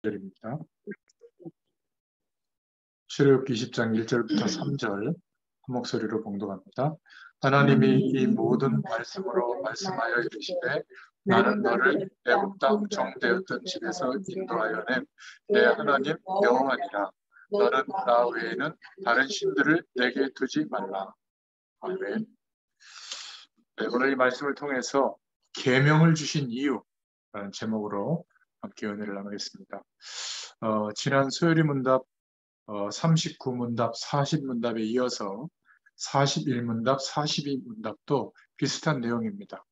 절입니다. 출애굽기 20장 1절부터 3절 한 목소리로 봉독합니다. 하나님이 이 모든 말씀으로 말씀하여 이르시되 나는 너를 애굽 땅 종되었던 집에서 인도하여 내 하나님 여호와니라. 너는 나 외에는 다른 신들을 내게 두지 말라. 아멘. 네, 오늘 이 말씀을 통해서 계명을 주신 이유라는 제목으로 함께 은혜를 나누겠습니다. 지난 수요일 문답 39문답, 40문답에 이어서 41문답, 42문답도 비슷한 내용입니다.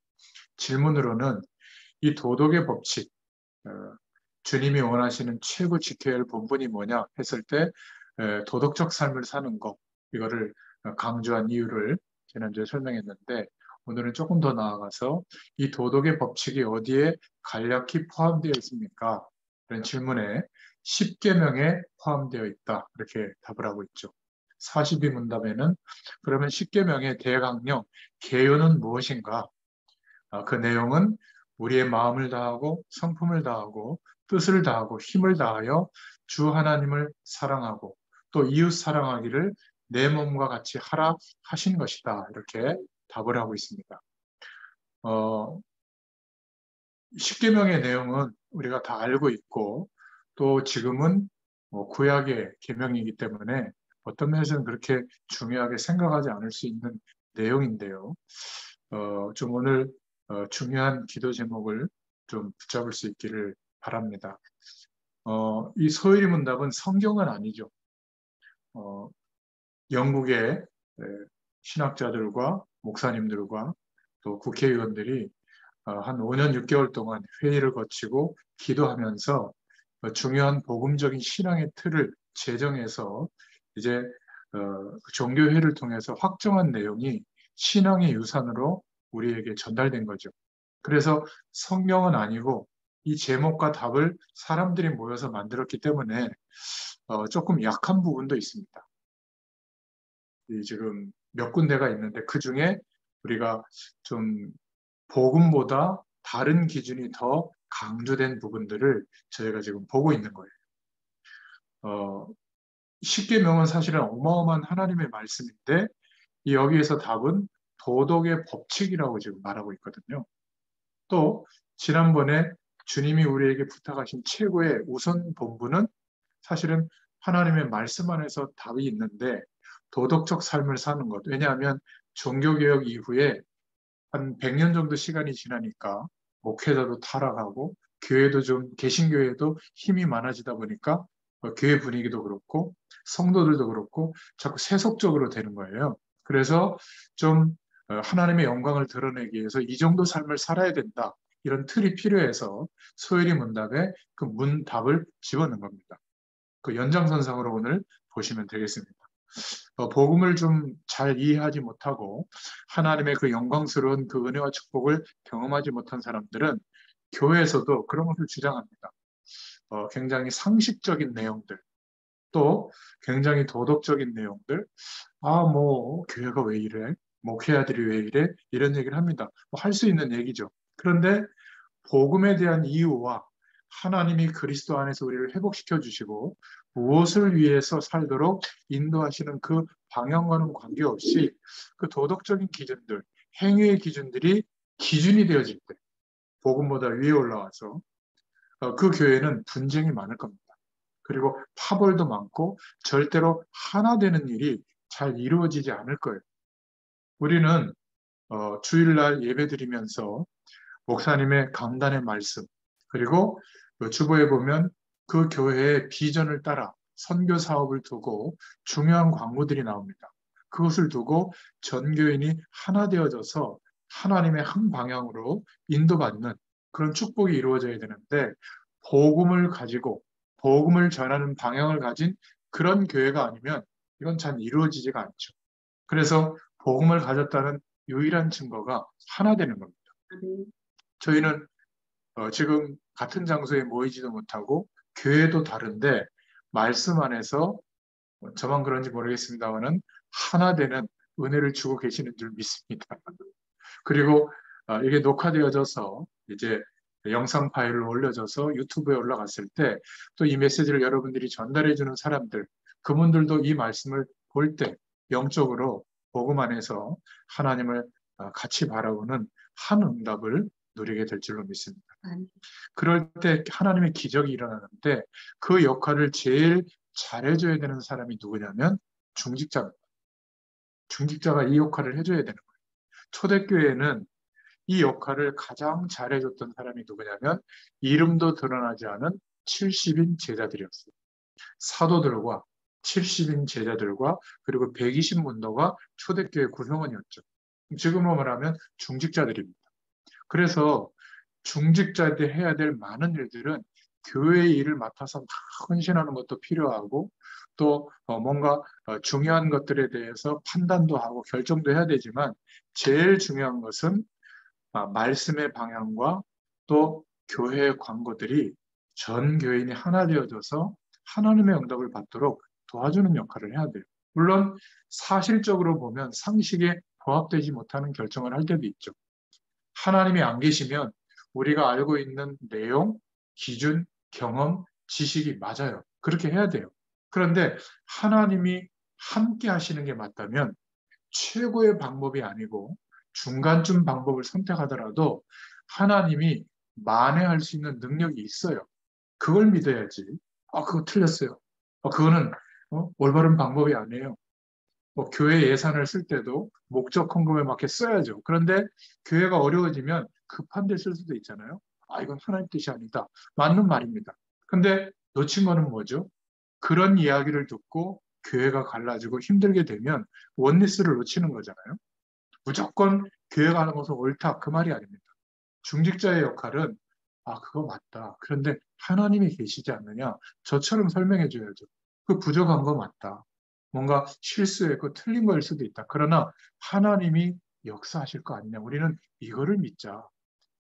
질문으로는 이 도덕의 법칙, 주님이 원하시는 최고 지켜야 할 본분이 뭐냐 했을 때 도덕적 삶을 사는 것, 이거를 강조한 이유를 지난주에 설명했는데, 오늘은 조금 더 나아가서 이 도덕의 법칙이 어디에 간략히 포함되어 있습니까? 이런 질문에 10계명에 포함되어 있다, 이렇게 답을 하고 있죠. 42문답에는 그러면 10계명의 대강령, 계요는 무엇인가? 그 내용은 우리의 마음을 다하고 성품을 다하고 뜻을 다하고 힘을 다하여 주 하나님을 사랑하고 또 이웃 사랑하기를 내 몸과 같이 하라 하신 것이다, 이렇게 답을 하고 있습니다. 10계명의 내용은 우리가 다 알고 있고 또 지금은 구약의 계명이기 때문에 어떤 면에서는 그렇게 중요하게 생각하지 않을 수 있는 내용인데요. 좀 오늘 중요한 기도 제목을 좀 붙잡을 수 있기를 바랍니다. 이 소요리 문답은 성경은 아니죠. 영국의 신학자들과 목사님들과 또 국회의원들이 한 5년 6개월 동안 회의를 거치고 기도하면서 중요한 복음적인 신앙의 틀을 제정해서 이제 종교회를 통해서 확정한 내용이 신앙의 유산으로 우리에게 전달된 거죠. 그래서 성경은 아니고 이 제목과 답을 사람들이 모여서 만들었기 때문에 조금 약한 부분도 있습니다. 지금 몇 군데가 있는데 그 중에 우리가 좀 복음보다 다른 기준이 더 강조된 부분들을 저희가 지금 보고 있는 거예요. 10계명은 사실은 어마어마한 하나님의 말씀인데 여기에서 답은 도덕의 법칙이라고 지금 말하고 있거든요. 또 지난번에 주님이 우리에게 부탁하신 최고의 우선 본분은 사실은 하나님의 말씀 안에서 답이 있는데 도덕적 삶을 사는 것. 왜냐하면 종교개혁 이후에 한 100년 정도 시간이 지나니까 목회자도 타락하고 교회도 좀 개신교회도 힘이 많아지다 보니까 교회 분위기도 그렇고 성도들도 그렇고 자꾸 세속적으로 되는 거예요. 그래서 좀 하나님의 영광을 드러내기 위해서 이 정도 삶을 살아야 된다, 이런 틀이 필요해서 소요리 문답에 그 문답을 집어넣은 겁니다. 그 연장선상으로 오늘 보시면 되겠습니다. 복음을 좀 잘 이해하지 못하고 하나님의 그 영광스러운 그 은혜와 축복을 경험하지 못한 사람들은 교회에서도 그런 것을 주장합니다. 굉장히 상식적인 내용들, 또 굉장히 도덕적인 내용들, 교회가 왜 이래? 목회자들이 왜 이래? 이런 얘기를 합니다. 할 수 있는 얘기죠. 그런데 복음에 대한 이유와 하나님이 그리스도 안에서 우리를 회복시켜 주시고 무엇을 위해서 살도록 인도하시는 그 방향과는 관계없이 그 도덕적인 기준들, 행위의 기준들이 기준이 되어질 때 복음보다 위에 올라와서 그 교회는 분쟁이 많을 겁니다. 그리고 파벌도 많고 절대로 하나 되는 일이 잘 이루어지지 않을 거예요. 우리는 주일날 예배드리면서 목사님의 강단의 말씀, 그리고 주보에 보면 그 교회의 비전을 따라 선교 사업을 두고 중요한 광고들이 나옵니다. 그것을 두고 전교인이 하나 되어져서 하나님의 한 방향으로 인도받는 그런 축복이 이루어져야 되는데, 복음을 가지고 복음을 전하는 방향을 가진 그런 교회가 아니면 이건 잘 이루어지지가 않죠. 그래서 복음을 가졌다는 유일한 증거가 하나 되는 겁니다. 저희는 지금 같은 장소에 모이지도 못하고 교회도 다른데 말씀 안에서 저만 그런지 모르겠습니다만은 하나 되는 은혜를 주고 계시는 줄 믿습니다. 그리고 이게 녹화되어져서 이제 영상 파일을 올려줘서 유튜브에 올라갔을 때 또 이 메시지를 여러분들이 전달해 주는 사람들, 그분들도 이 말씀을 볼 때 영적으로 복음 안에서 하나님을 같이 바라보는 한 응답을 누리게 될 줄로 믿습니다. 그럴 때 하나님의 기적이 일어나는데 그 역할을 제일 잘해줘야 되는 사람이 누구냐면 중직자입니다. 중직자가 이 역할을 해줘야 되는 거예요. 초대교회는 이 역할을 가장 잘해줬던 사람이 누구냐면 이름도 드러나지 않은 70인 제자들이었어요. 사도들과 70인 제자들과 그리고 120문도가 초대교회 구성원이었죠. 지금으로 말하면 중직자들입니다. 그래서 중직자들이 해야 될 많은 일들은 교회의 일을 맡아서 막 헌신하는 것도 필요하고 또 뭔가 중요한 것들에 대해서 판단도 하고 결정도 해야 되지만 제일 중요한 것은 말씀의 방향과 또 교회의 광고들이 전 교인이 하나 되어져서 하나님의 응답을 받도록 도와주는 역할을 해야 돼요. 물론 사실적으로 보면 상식에 부합되지 못하는 결정을 할 때도 있죠. 하나님이 안 계시면 우리가 알고 있는 내용, 기준, 경험, 지식이 맞아요. 그렇게 해야 돼요. 그런데 하나님이 함께 하시는 게 맞다면 최고의 방법이 아니고 중간쯤 방법을 선택하더라도 하나님이 만회할 수 있는 능력이 있어요. 그걸 믿어야지. 그거 틀렸어요. 그거는 올바른 방법이 아니에요. 교회 예산을 쓸 때도 목적 헌금에 맞게 써야죠. 그런데 교회가 어려워지면 급한 데 쓸 수도 있잖아요. 이건 하나님 뜻이 아니다. 맞는 말입니다. 근데 놓친 거는 뭐죠? 그런 이야기를 듣고 교회가 갈라지고 힘들게 되면 원리스를 놓치는 거잖아요. 무조건 교회가 하는 것은 옳다. 그 말이 아닙니다. 중직자의 역할은 그거 맞다. 그런데 하나님이 계시지 않느냐? 저처럼 설명해 줘야죠. 그 부족한 거 맞다. 뭔가 실수했고 틀린 거일 수도 있다. 그러나 하나님이 역사하실 거 아니냐. 우리는 이거를 믿자.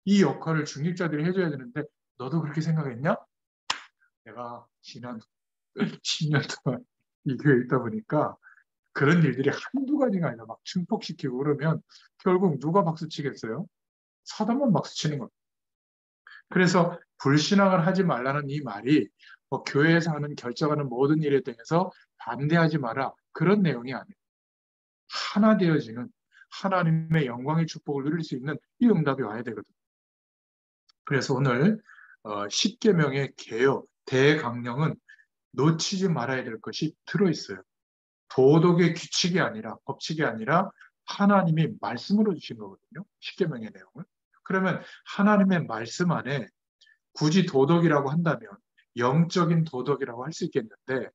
이 역할을 중직자들이 해줘야 되는데 너도 그렇게 생각했냐? 내가 지난 10년 동안 이 교회에 있다 보니까 그런 일들이 한두 가지가 아니라 막 증폭시키고 그러면 결국 누가 박수 치겠어요? 사단만 박수 치는 겁니다. 그래서 불신앙을 하지 말라는 이 말이 교회에서 하는 결정하는 모든 일에 대해서 반대하지 마라. 그런 내용이 아니에요. 하나 되어지는 하나님의 영광의 축복을 누릴 수 있는 이 응답이 와야 되거든요. 그래서 오늘 십계명의 개요, 대강령은 놓치지 말아야 될 것이 들어있어요. 도덕의 규칙이 아니라 법칙이 아니라 하나님이 말씀으로 주신 거거든요. 십계명의 내용을. 그러면 하나님의 말씀 안에 굳이 도덕이라고 한다면 영적인 도덕이라고 할 수 있겠는데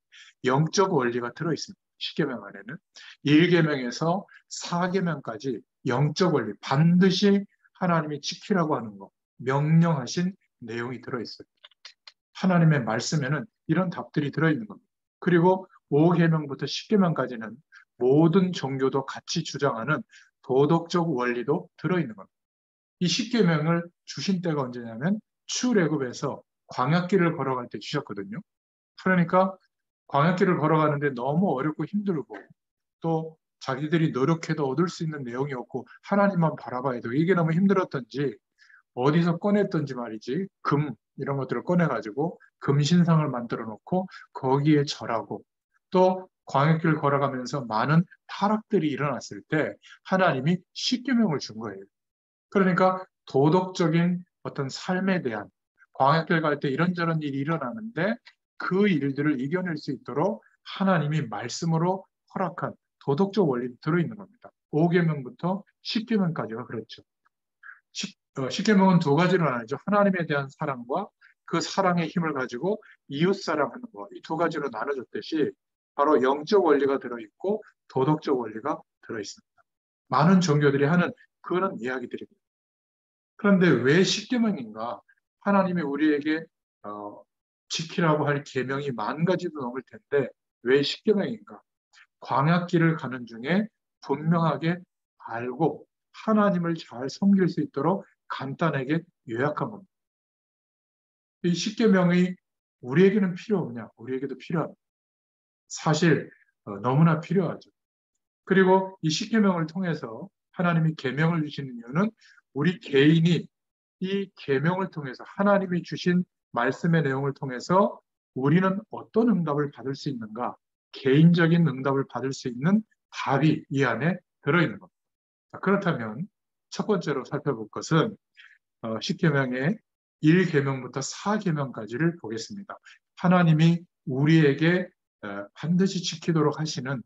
영적 원리가 들어있습니다. 십계명 안에는 1계명에서 4계명까지 영적 원리, 반드시 하나님이 지키라고 하는 거, 명령하신 내용이 들어있어요. 하나님의 말씀에는 이런 답들이 들어있는 겁니다. 그리고 5계명부터 10계명까지는 모든 종교도 같이 주장하는 도덕적 원리도 들어있는 겁니다. 이 10계명을 주신 때가 언제냐면 출애굽에서 광야길을 걸어갈 때 주셨거든요. 그러니까 광야길을 걸어가는데 너무 어렵고 힘들고 또 자기들이 노력해도 얻을 수 있는 내용이 없고 하나님만 바라봐야 되고 이게 너무 힘들었던지 어디서 꺼냈던지 말이지 금 이런 것들을 꺼내가지고 금신상을 만들어 놓고 거기에 절하고 또 광야길 걸어가면서 많은 타락들이 일어났을 때 하나님이 십계명을 준 거예요. 그러니까 도덕적인 어떤 삶에 대한 광야길 갈 때 이런저런 일이 일어나는데 그 일들을 이겨낼 수 있도록 하나님이 말씀으로 허락한 도덕적 원리가 들어있는 겁니다. 5계명부터 10계명까지가 그렇죠. 10계명은 두 가지로 나뉘죠. 하나님에 대한 사랑과 그 사랑의 힘을 가지고 이웃 사랑하는 것. 이 두 가지로 나눠졌듯이 바로 영적 원리가 들어있고 도덕적 원리가 들어있습니다. 많은 종교들이 하는 그런 이야기들입니다. 그런데 왜 십계명인가? 하나님이 우리에게 지키라고 할 계명이 만 가지도 넘을 텐데 왜 십계명인가? 광야길을 가는 중에 분명하게 알고 하나님을 잘 섬길 수 있도록 간단하게 요약한 겁니다. 이 십계명이 우리에게는 필요 없냐? 우리에게도 필요합니다. 사실 너무나 필요하죠. 그리고 이 십계명을 통해서 하나님이 계명을 주시는 이유는 우리 개인이 이 계명을 통해서 하나님이 주신 말씀의 내용을 통해서 우리는 어떤 응답을 받을 수 있는가? 개인적인 응답을 받을 수 있는 답이 이 안에 들어있는 겁니다. 그렇다면 첫 번째로 살펴볼 것은 10계명의 1계명부터 4계명까지를 보겠습니다. 하나님이 우리에게 반드시 지키도록 하시는,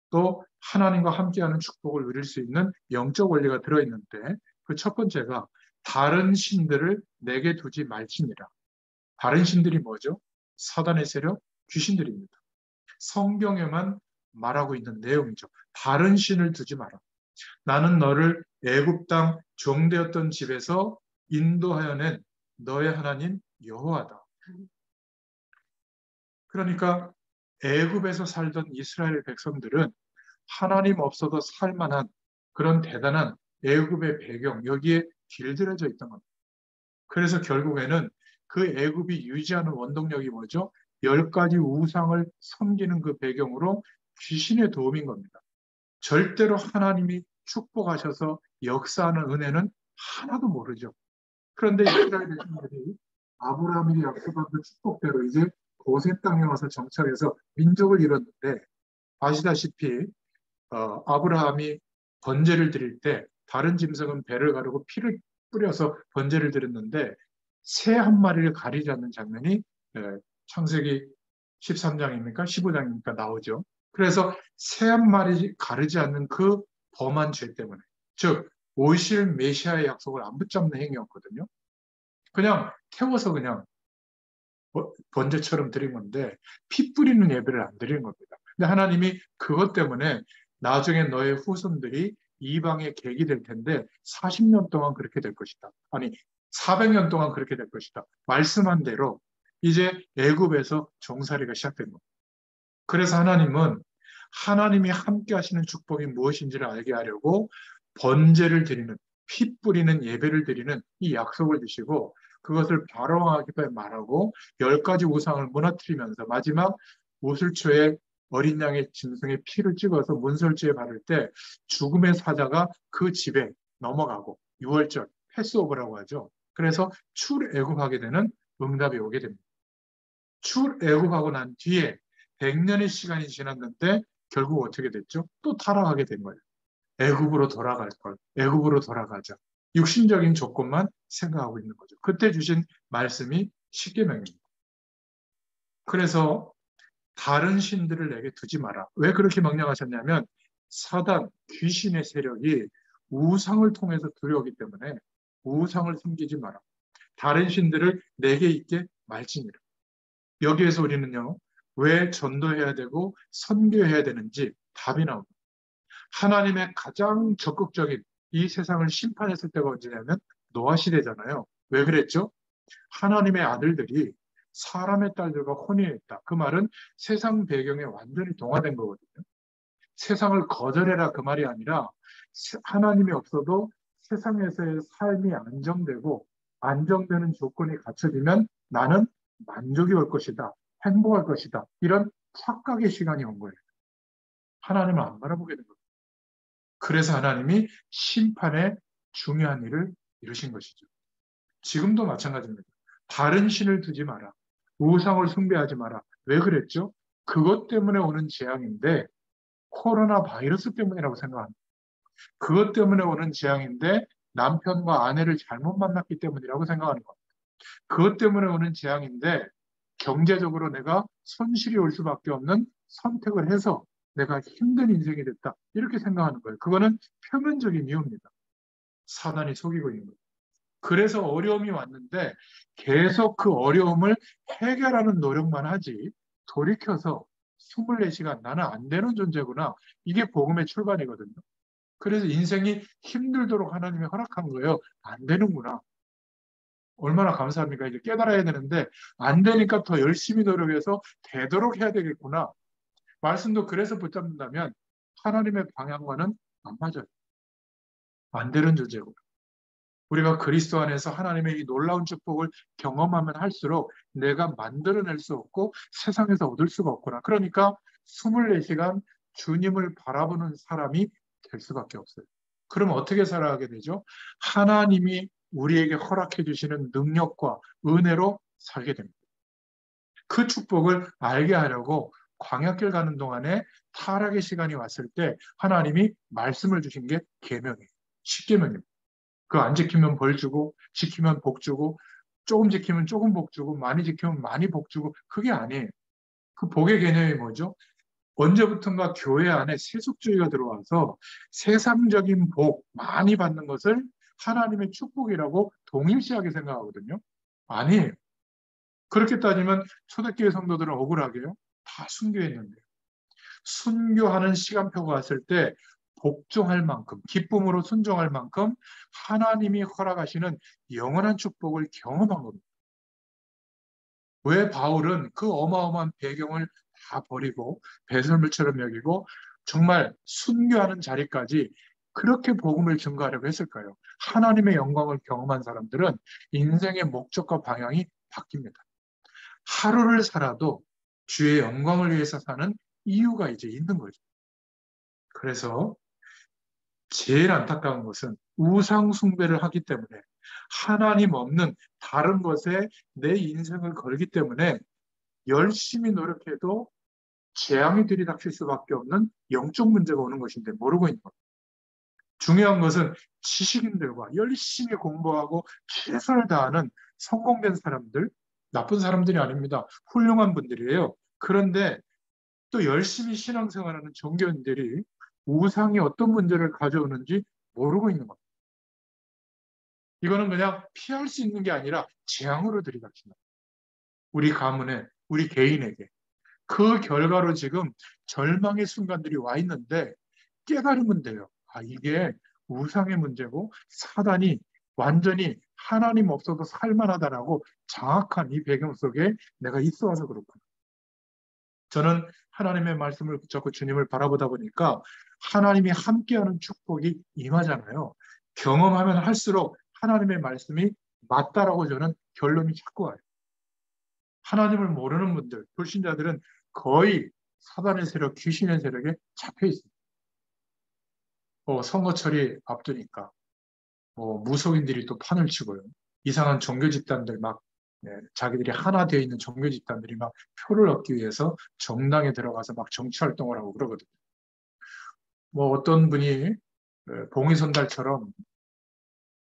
또 하나님과 함께하는 축복을 누릴 수 있는 영적 원리가 들어있는데, 그 첫 번째가 다른 신들을 내게 두지 말지니라. 다른 신들이 뭐죠? 사단의 세력, 귀신들입니다. 성경에만 말하고 있는 내용이죠. 다른 신을 두지 마라. 나는 너를 애굽 땅 종되었던 집에서 인도하여 낸 너의 하나님 여호와다. 그러니까 애굽에서 살던 이스라엘 백성들은 하나님 없어도 살만한 그런 대단한 애굽의 배경, 여기에 길들여져 있던 겁니다. 그래서 결국에는 그 애굽이 유지하는 원동력이 뭐죠? 10가지 우상을 섬기는 그 배경으로 귀신의 도움인 겁니다. 절대로 하나님이 축복하셔서 역사하는 은혜는 하나도 모르죠. 그런데 이스라엘 백성들이 아브라함이 약속한 그 축복대로 이제 고센 땅에 와서 정착해서 민족을 이뤘는데, 아시다시피 아브라함이 번제를 드릴 때 다른 짐승은 배를 가르고 피를 뿌려서 번제를 드렸는데 새 한 마리를 가리지 않는 장면이 창세기 13장입니까? 15장입니까? 나오죠. 그래서 새 한 마리 가르지 않는 그 범한 죄 때문에, 즉 오실 메시아의 약속을 안 붙잡는 행위였거든요. 그냥 태워서 그냥 번제처럼 드린 건데 피 뿌리는 예배를 안 드리는 겁니다. 근데 하나님이 그것 때문에 나중에 너의 후손들이 이방의 객이 될 텐데 40년 동안 그렇게 될 것이다. 아니 400년 동안 그렇게 될 것이다. 말씀한 대로 이제 애굽에서 종살이가 시작된 겁니다. 그래서 하나님은 하나님이 함께 하시는 축복이 무엇인지를 알게 하려고 번제를 드리는, 피 뿌리는 예배를 드리는 이 약속을 주시고, 그것을 바로하게 말하고 10가지 우상을 무너뜨리면서 마지막 우슬초에 어린 양의 짐승의 피를 찍어서 문설주에 바를 때 죽음의 사자가 그 집에 넘어가고, 6월절 패스오버라고 하죠. 그래서 출애굽하게 되는 응답이 오게 됩니다. 출애굽하고 난 뒤에 100년의 시간이 지났는데 결국 어떻게 됐죠? 또 타락하게 된 거예요. 애굽으로 돌아갈 걸. 애굽으로 돌아가자. 육신적인 조건만 생각하고 있는 거죠. 그때 주신 말씀이 십계명입니다. 그래서 다른 신들을 내게 두지 마라. 왜 그렇게 명령하셨냐면 사단, 귀신의 세력이 우상을 통해서 들여오기 때문에 우상을 섬기지 마라. 다른 신들을 내게 있게 말지니라. 여기에서 우리는요, 왜 전도해야 되고 선교해야 되는지 답이 나옵니다. 하나님의 가장 적극적인 이 세상을 심판했을 때가 언제냐면 노아 시대잖아요. 왜 그랬죠? 하나님의 아들들이 사람의 딸들과 혼인했다. 그 말은 세상 배경에 완전히 동화된 거거든요. 세상을 거절해라 그 말이 아니라 하나님이 없어도 세상에서의 삶이 안정되고 안정되는 조건이 갖춰지면 나는 만족이 올 것이다. 행복할 것이다. 이런 착각의 시간이 온 거예요. 하나님을 안 바라보게 된 거예요. 그래서 하나님이 심판의 중요한 일을 이루신 것이죠. 지금도 마찬가지입니다. 다른 신을 두지 마라. 우상을 숭배하지 마라. 왜 그랬죠? 그것 때문에 오는 재앙인데 코로나 바이러스 때문이라고 생각합니다. 그것 때문에 오는 재앙인데 남편과 아내를 잘못 만났기 때문이라고 생각하는 겁니다. 그것 때문에 오는 재앙인데 경제적으로 내가 손실이 올 수밖에 없는 선택을 해서 내가 힘든 인생이 됐다. 이렇게 생각하는 거예요. 그거는 표면적인 이유입니다. 사단이 속이고 있는 거예요. 그래서 어려움이 왔는데 계속 그 어려움을 해결하는 노력만 하지 돌이켜서 24시간 나는 안 되는 존재구나. 이게 복음의 출발이거든요. 그래서 인생이 힘들도록 하나님이 허락한 거예요. 안 되는구나. 얼마나 감사합니까? 이제 깨달아야 되는데 안 되니까 더 열심히 노력해서 되도록 해야 되겠구나. 말씀도 그래서 붙잡는다면 하나님의 방향과는 안 맞아요. 안 되는 존재고. 우리가 그리스도 안에서 하나님의 이 놀라운 축복을 경험하면 할수록 내가 만들어낼 수 없고 세상에서 얻을 수가 없구나. 그러니까 24시간 주님을 바라보는 사람이 될 수밖에 없어요. 그럼 어떻게 살아가게 되죠? 하나님이 우리에게 허락해 주시는 능력과 은혜로 살게 됩니다. 그 축복을 알게 하려고 광야길 가는 동안에 타락의 시간이 왔을 때 하나님이 말씀을 주신 게 계명이에요. 십계명입니다. 그거 안 지키면 벌 주고, 지키면 복 주고, 조금 지키면 조금 복 주고, 많이 지키면 많이 복 주고, 그게 아니에요. 그 복의 개념이 뭐죠? 언제부턴가 교회 안에 세속주의가 들어와서 세상적인 복 많이 받는 것을 하나님의 축복이라고 동일시하게 생각하거든요. 아니에요. 그렇게 따지면 초대교회 성도들은 억울하게요. 다 순교했는데요. 순교하는 시간표가 왔을 때 복종할 만큼, 기쁨으로 순종할 만큼 하나님이 허락하시는 영원한 축복을 경험한 겁니다. 왜 바울은 그 어마어마한 배경을 다 버리고 배설물처럼 여기고 정말 순교하는 자리까지 그렇게 복음을 증거하려고 했을까요? 하나님의 영광을 경험한 사람들은 인생의 목적과 방향이 바뀝니다. 하루를 살아도 주의 영광을 위해서 사는 이유가 이제 있는 거죠. 그래서 제일 안타까운 것은 우상 숭배를 하기 때문에 하나님 없는 다른 것에 내 인생을 걸기 때문에 열심히 노력해도 재앙이 들이닥칠 수밖에 없는 영적 문제가 오는 것인데 모르고 있는 겁니다. 중요한 것은 지식인들과 열심히 공부하고 최선을 다하는 성공된 사람들, 나쁜 사람들이 아닙니다. 훌륭한 분들이에요. 그런데 또 열심히 신앙생활하는 종교인들이 우상이 어떤 문제를 가져오는지 모르고 있는 겁니다. 이거는 그냥 피할 수 있는 게 아니라 재앙으로 들이닥친다. 우리 가문에, 우리 개인에게. 그 결과로 지금 절망의 순간들이 와 있는데 깨달으면 돼요. 아, 이게 우상의 문제고 사단이 완전히 하나님 없어도 살만하다라고 장악한 이 배경 속에 내가 있어 와서 그렇구나. 저는 하나님의 말씀을 붙잡고 주님을 바라보다 보니까 하나님이 함께하는 축복이 임하잖아요. 경험하면 할수록 하나님의 말씀이 맞다라고 저는 결론이 자꾸 와요. 하나님을 모르는 분들, 불신자들은 거의 사단의 세력, 귀신의 세력에 잡혀 있습니다. 선거철이 앞두니까 무속인들이 또 판을 치고요. 이상한 종교 집단들 막 자기들이 하나 되어 있는 종교 집단들이 막 표를 얻기 위해서 정당에 들어가서 막 정치 활동을 하고 그러거든요. 뭐 어떤 분이 봉의선달처럼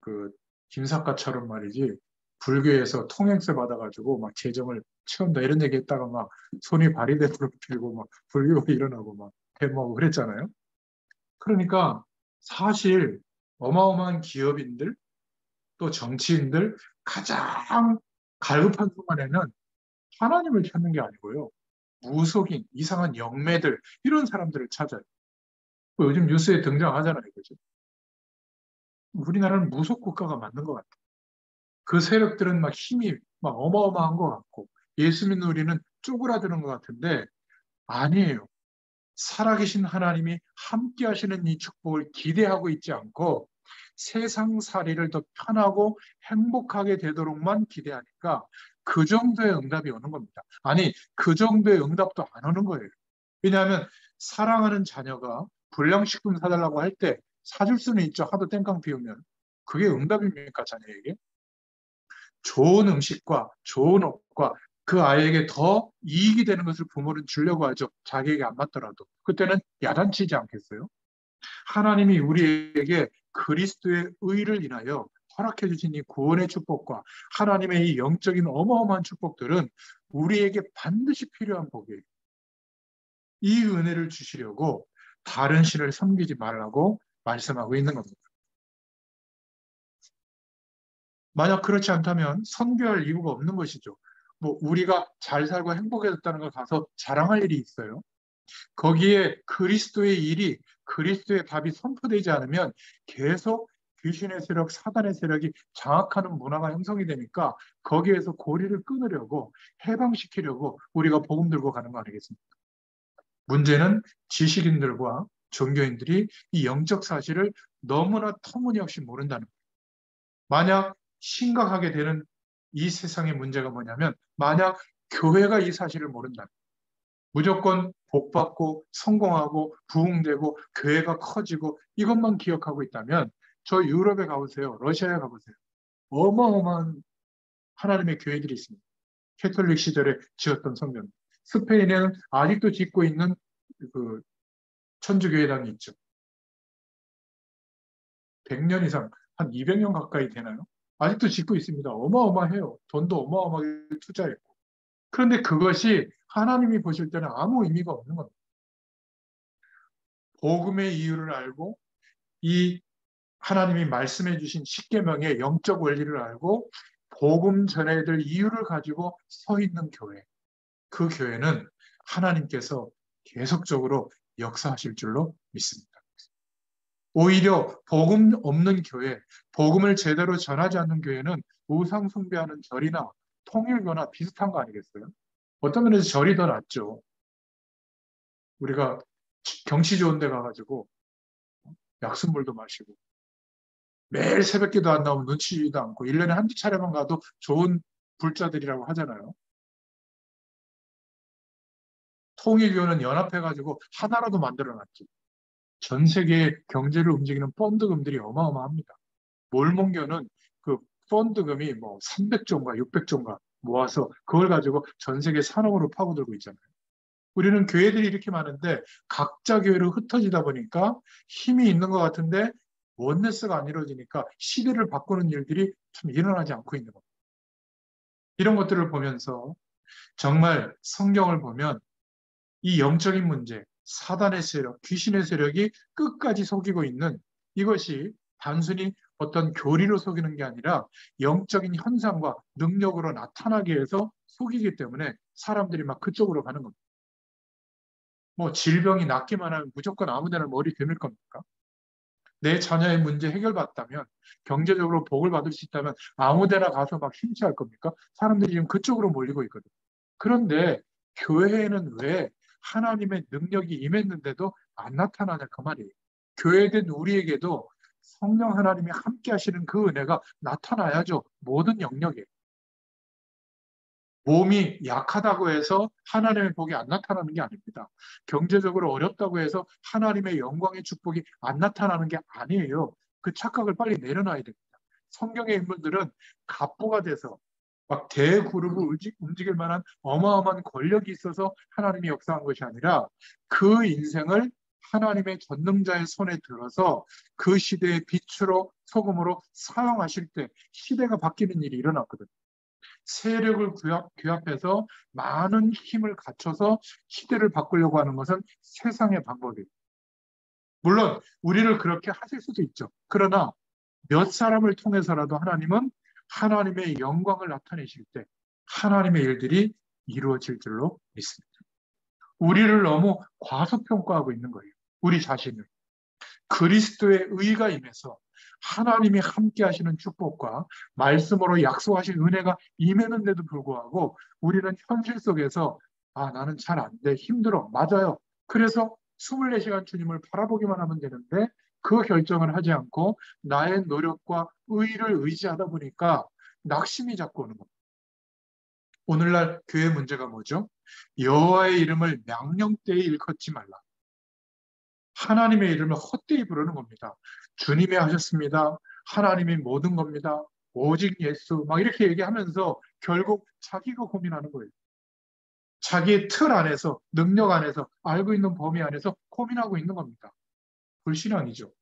그 김사과처럼 말이지 불교에서 통행세 받아가지고 막 재정을 채운다 이런 얘기 했다가 막 손이 발이 되도록 들고 막 불교가 일어나고 막 대모하고 그랬잖아요. 그러니까 사실 어마어마한 기업인들 또 정치인들 가장 갈급한 순간에는 하나님을 찾는 게 아니고요. 무속인, 이상한 영매들 이런 사람들을 찾아요. 요즘 뉴스에 등장하잖아요. 그죠? 우리나라는 무속 국가가 맞는 것 같아요. 그 세력들은 막 힘이 막 어마어마한 것 같고 예수 믿는 우리는 쪼그라드는 것 같은데 아니에요. 살아계신 하나님이 함께 하시는 이 축복을 기대하고 있지 않고 세상살이를 더 편하고 행복하게 되도록만 기대하니까 그 정도의 응답이 오는 겁니다. 아니, 그 정도의 응답도 안 오는 거예요. 왜냐하면 사랑하는 자녀가 불량식품 사달라고 할 때 사줄 수는 있죠. 하도 땡깡 피우면. 그게 응답입니까, 자녀에게? 좋은 음식과 좋은 옷과 그 아이에게 더 이익이 되는 것을 부모는 주려고 하죠. 자기에게 안 맞더라도. 그때는 야단치지 않겠어요? 하나님이 우리에게 그리스도의 의를 인하여 허락해 주신 이 구원의 축복과 하나님의 이 영적인 어마어마한 축복들은 우리에게 반드시 필요한 복이에요. 이 은혜를 주시려고 다른 신을 섬기지 말라고 말씀하고 있는 겁니다. 만약 그렇지 않다면 선교할 이유가 없는 것이죠. 뭐 우리가 잘 살고 행복해졌다는 걸 가서 자랑할 일이 있어요. 거기에 그리스도의 일이 그리스도의 답이 선포되지 않으면 계속 귀신의 세력, 사단의 세력이 장악하는 문화가 형성이 되니까 거기에서 고리를 끊으려고 해방시키려고 우리가 복음 들고 가는 거 아니겠습니까? 문제는 지식인들과 종교인들이 이 영적 사실을 너무나 터무니없이 모른다는 거예요. 만약 심각하게 되는 이 세상의 문제가 뭐냐면 만약 교회가 이 사실을 모른다면 무조건 복받고 성공하고 부흥되고 교회가 커지고 이것만 기억하고 있다면 저 유럽에 가보세요. 러시아에 가보세요. 어마어마한 하나님의 교회들이 있습니다. 캐톨릭 시절에 지었던 성전. 스페인에는 아직도 짓고 있는 그 천주교회당이 있죠. 100년 이상, 한 200년 가까이 되나요? 아직도 짓고 있습니다. 어마어마해요. 돈도 어마어마하게 투자했고. 그런데 그것이 하나님이 보실 때는 아무 의미가 없는 겁니다. 복음의 이유를 알고 이 하나님이 말씀해 주신 십계명의 영적 원리를 알고 복음 전해야 될 이유를 가지고 서 있는 교회. 그 교회는 하나님께서 계속적으로 역사하실 줄로 믿습니다. 오히려 복음 없는 교회, 복음을 제대로 전하지 않는 교회는 우상 숭배하는 절이나 통일교나 비슷한 거 아니겠어요? 어떤 면에서 절이 더 낫죠. 우리가 경치 좋은 데 가가지고 약수물도 마시고 매일 새벽기도 안 나오면 눈치 주지도 않고 1년에 한두 차례만 가도 좋은 불자들이라고 하잖아요. 통일교는 연합해가지고 하나라도 만들어놨죠. 전 세계 경제를 움직이는 펀드금들이 어마어마합니다. 몰몬교는 그 펀드금이 뭐 300조인가 600조인가 모아서 그걸 가지고 전 세계 산업으로 파고들고 있잖아요. 우리는 교회들이 이렇게 많은데 각자 교회로 흩어지다 보니까 힘이 있는 것 같은데 원네스가 안 이루어지니까 시대를 바꾸는 일들이 좀 일어나지 않고 있는 겁니다. 이런 것들을 보면서 정말 성경을 보면 이 영적인 문제, 사단의 세력, 귀신의 세력이 끝까지 속이고 있는 이것이 단순히 어떤 교리로 속이는 게 아니라 영적인 현상과 능력으로 나타나게 해서 속이기 때문에 사람들이 막 그쪽으로 가는 겁니다. 뭐 질병이 낫기만 하면 무조건 아무 데나 머리 대밀 겁니까? 내 자녀의 문제 해결받다면 경제적으로 복을 받을 수 있다면 아무 데나 가서 막 심취할 겁니까? 사람들이 지금 그쪽으로 몰리고 있거든요. 그런데 교회에는 왜 하나님의 능력이 임했는데도 안 나타나냐 그 말이에요. 교회된 우리에게도 성령 하나님이 함께 하시는 그 은혜가 나타나야죠. 모든 영역에. 몸이 약하다고 해서 하나님의 복이 안 나타나는 게 아닙니다. 경제적으로 어렵다고 해서 하나님의 영광의 축복이 안 나타나는 게 아니에요. 그 착각을 빨리 내려놔야 됩니다. 성경의 인물들은 갑부가 돼서 막 대그룹을 움직일 만한 어마어마한 권력이 있어서 하나님이 역사한 것이 아니라 그 인생을 하나님의 전능자의 손에 들어서 그 시대의 빛으로 소금으로 사용하실 때 시대가 바뀌는 일이 일어났거든요. 세력을 규합해서 많은 힘을 갖춰서 시대를 바꾸려고 하는 것은 세상의 방법이에요. 물론 우리를 그렇게 하실 수도 있죠. 그러나 몇 사람을 통해서라도 하나님은 하나님의 영광을 나타내실 때 하나님의 일들이 이루어질 줄로 믿습니다. 우리를 너무 과소평가하고 있는 거예요. 우리 자신을. 그리스도의 의가 임해서 하나님이 함께 하시는 축복과 말씀으로 약속하신 은혜가 임했는데도 불구하고 우리는 현실 속에서 나는 잘 안 돼, 힘들어, 맞아요. 그래서 24시간 주님을 바라보기만 하면 되는데 그 결정을 하지 않고 나의 노력과 의를 의지하다 보니까 낙심이 자꾸 오는 겁니다. 오늘날 교회 문제가 뭐죠? 여호와의 이름을 명령되이 일컫지 말라. 하나님의 이름을 헛되이 부르는 겁니다. 주님이 하셨습니다. 하나님이 모든 겁니다. 오직 예수. 막 이렇게 얘기하면서 결국 자기가 고민하는 거예요. 자기의 틀 안에서, 능력 안에서, 알고 있는 범위 안에서 고민하고 있는 겁니다. 불신앙이죠.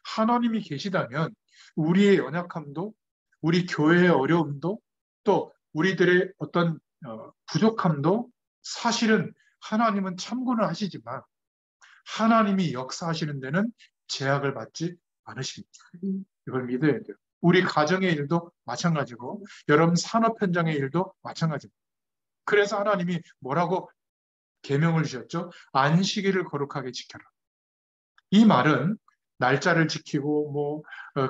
하나님이 계시다면 우리의 연약함도, 우리 교회의 어려움도, 또 우리들의 어떤 부족함도 사실은 하나님은 참고는 하시지만 하나님이 역사하시는 데는 제약을 받지 않으십니다. 이걸 믿어야 돼요. 우리 가정의 일도 마찬가지고 여러분 산업 현장의 일도 마찬가지입니다. 그래서 하나님이 뭐라고 계명을 주셨죠? 안식일을 거룩하게 지켜라. 이 말은 날짜를 지키고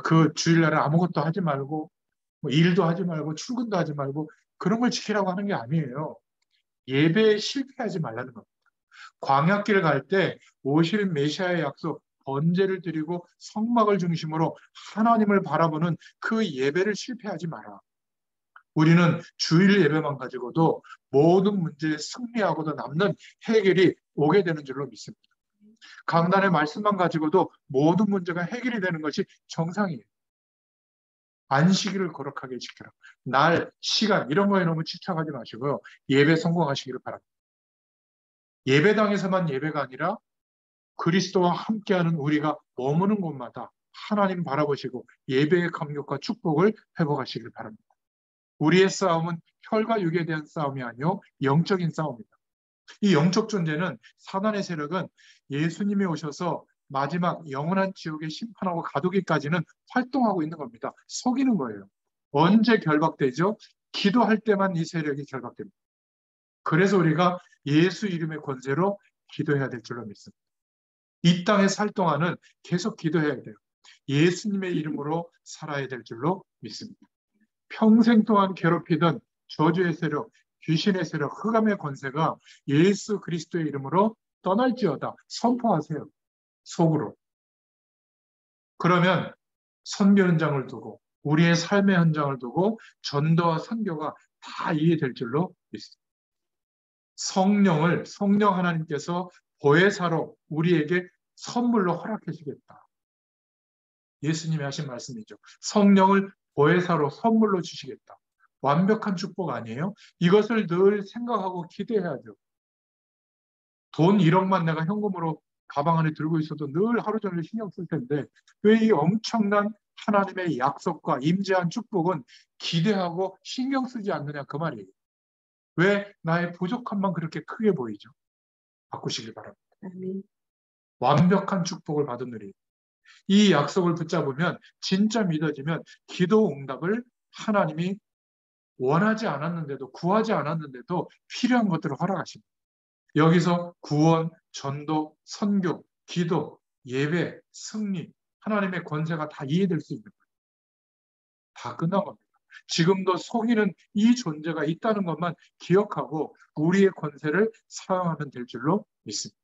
그 주일날은 아무것도 하지 말고 일도 하지 말고 출근도 하지 말고 그런 걸 지키라고 하는 게 아니에요. 예배에 실패하지 말라는 겁니다. 광야길 갈 때 오실 메시아의 약속, 번제를 드리고 성막을 중심으로 하나님을 바라보는 그 예배를 실패하지 마라. 우리는 주일 예배만 가지고도 모든 문제에 승리하고도 남는 해결이 오게 되는 줄로 믿습니다. 강단의 말씀만 가지고도 모든 문제가 해결이 되는 것이 정상이에요. 안식일을 거룩하게 지켜라. 날, 시간 이런 거에 너무 집착하지 마시고요. 예배 성공하시기를 바랍니다. 예배당에서만 예배가 아니라 그리스도와 함께하는 우리가 머무는 곳마다 하나님 바라보시고 예배의 감격과 축복을 회복하시길 바랍니다. 우리의 싸움은 혈과 육에 대한 싸움이 아니요 영적인 싸움입니다. 이 영적 존재는 사단의 세력은 예수님이 오셔서 마지막 영원한 지옥에 심판하고 가두기까지는 활동하고 있는 겁니다. 속이는 거예요. 언제 결박되죠? 기도할 때만 이 세력이 결박됩니다. 그래서 우리가 예수 이름의 권세로 기도해야 될 줄로 믿습니다. 이 땅에 살 동안은 계속 기도해야 돼요. 예수님의 이름으로 살아야 될 줄로 믿습니다. 평생 동안 괴롭히던 저주의 세력, 귀신의 세력, 흑암의 권세가 예수 그리스도의 이름으로 떠날지어다 선포하세요. 속으로. 그러면 선교 현장을 두고 우리의 삶의 현장을 두고 전도와 선교가 다 이해될 줄로 믿습니다. 성령 하나님께서 보혜사로 우리에게 선물로 허락하시겠다. 예수님이 하신 말씀이죠. 성령을 보혜사로 선물로 주시겠다. 완벽한 축복 아니에요? 이것을 늘 생각하고 기대해야죠. 돈 1억만 내가 현금으로 가방 안에 들고 있어도 늘 하루 종일 신경 쓸 텐데 왜 이 엄청난 하나님의 약속과 임재한 축복은 기대하고 신경 쓰지 않느냐 그 말이에요. 왜 나의 부족함만 그렇게 크게 보이죠? 바꾸시길 바랍니다. 완벽한 축복을 받은 우리. 이 약속을 붙잡으면 진짜 믿어지면 기도 응답을 하나님이 원하지 않았는데도 구하지 않았는데도 필요한 것들을 허락하십니다. 여기서 구원, 전도, 선교, 기도, 예배, 승리, 하나님의 권세가 다 이해될 수 있는 거예요. 다 끝난 겁니다. 지금도 속이는 이 존재가 있다는 것만 기억하고 우리의 권세를 사용하면 될 줄로 믿습니다.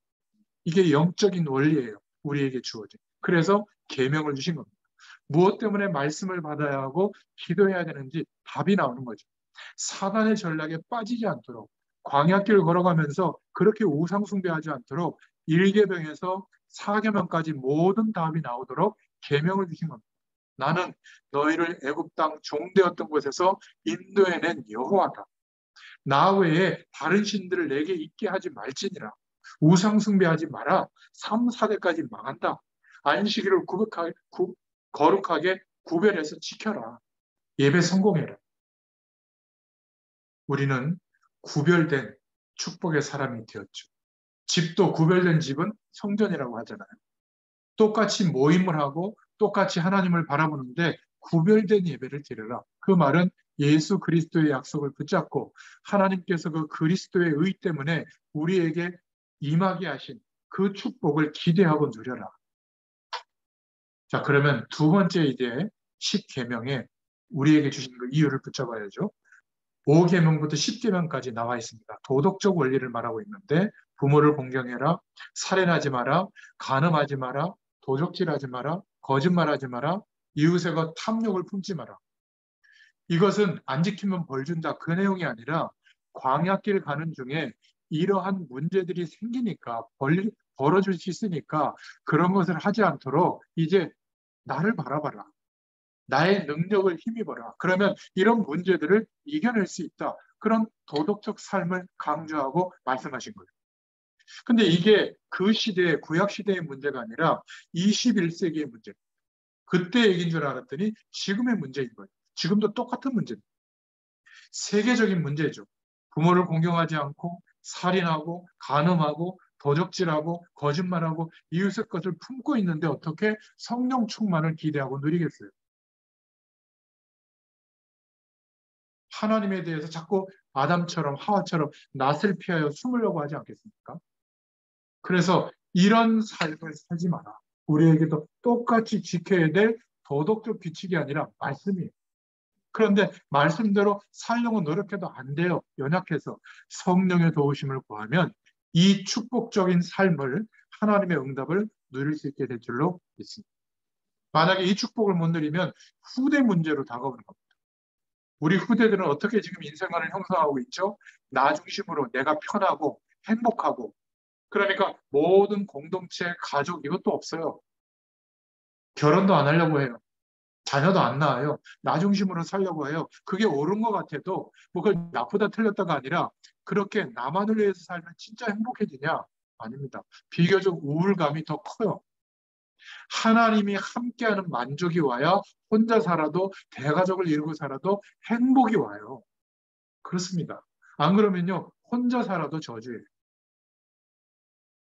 이게 영적인 원리예요. 우리에게 주어진. 그래서 계명을 주신 겁니다. 무엇 때문에 말씀을 받아야 하고 기도해야 되는지 답이 나오는 거죠. 사단의 전략에 빠지지 않도록 광야길 걸어가면서 그렇게 우상 숭배하지 않도록 1계명에서 4계명까지 모든 답이 나오도록 계명을 주신 겁니다. 나는 너희를 애굽 땅 종되었던 곳에서 인도해낸 여호와다. 나 외에 다른 신들을 내게 있게 하지 말지니라. 우상 숭배하지 마라. 3, 4대까지 망한다. 안식일을 거룩하게 구별해서 지켜라. 예배 성공해라. 우리는 구별된 축복의 사람이 되었죠. 집도 구별된 집은 성전이라고 하잖아요. 똑같이 모임을 하고 똑같이 하나님을 바라보는데 구별된 예배를 드려라. 그 말은 예수 그리스도의 약속을 붙잡고 하나님께서 그 그리스도의 의 때문에 우리에게 임하게 하신 그 축복을 기대하고 누려라. 자, 그러면 두 번째 이제 10계명에 우리에게 주신 그 이유를 붙잡아야죠. 5계명부터 10계명까지 나와 있습니다. 도덕적 원리를 말하고 있는데 부모를 공경해라, 살인하지 마라, 간음하지 마라, 도적질하지 마라, 거짓말하지 마라, 이웃의 것 탐욕을 품지 마라. 이것은 안 지키면 벌 준다 그 내용이 아니라 광야길 가는 중에 이러한 문제들이 생기니까 벌어질 수 있으니까 그런 것을 하지 않도록 이제 나를 바라봐라. 나의 능력을 힘입어라. 그러면 이런 문제들을 이겨낼 수 있다. 그런 도덕적 삶을 강조하고 말씀하신 거예요. 근데 이게 그 시대의 구약 시대의 문제가 아니라 21세기의 문제. 그때 얘기인 줄 알았더니 지금의 문제인 거예요. 지금도 똑같은 문제입니다. 세계적인 문제죠. 부모를 공경하지 않고 살인하고 간음하고 도적질하고 거짓말하고 이웃의 것을 품고 있는데 어떻게 성령 충만을 기대하고 누리겠어요? 하나님에 대해서 자꾸 아담처럼 하와처럼 낯을 피하여 숨으려고 하지 않겠습니까? 그래서 이런 삶을 살지 마라. 우리에게도 똑같이 지켜야 될 도덕적 규칙이 아니라 말씀이에요. 그런데 말씀대로 살려고 노력해도 안 돼요. 연약해서 성령의 도우심을 구하면 이 축복적인 삶을 하나님의 응답을 누릴 수 있게 될 줄로 믿습니다. 만약에 이 축복을 못 누리면 후대 문제로 다가오는 겁니다. 우리 후대들은 어떻게 지금 인생관을 형성하고 있죠? 나 중심으로 내가 편하고 행복하고 그러니까 모든 공동체, 가족 이것도 없어요. 결혼도 안 하려고 해요. 자녀도 안 낳아요. 나 중심으로 살려고 해요. 그게 옳은 것 같아도 뭐 그걸 나쁘다 틀렸다가 아니라 그렇게 나만을 위해서 살면 진짜 행복해지냐? 아닙니다. 비교적 우울감이 더 커요. 하나님이 함께하는 만족이 와야 혼자 살아도 대가족을 이루고 살아도 행복이 와요. 그렇습니다. 안 그러면요, 혼자 살아도 저주예요.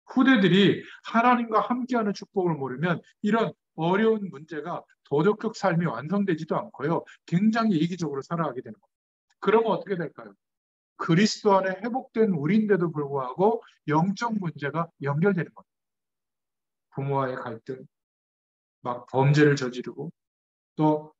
후대들이 하나님과 함께하는 축복을 모르면 이런 어려운 문제가 도덕적 삶이 완성되지도 않고요. 굉장히 이기적으로 살아가게 되는 겁니다. 그러면 어떻게 될까요? 그리스도 안에 회복된 우리인데도 불구하고 영적 문제가 연결되는 겁니다. 부모와의 갈등, 막 범죄를 저지르고 또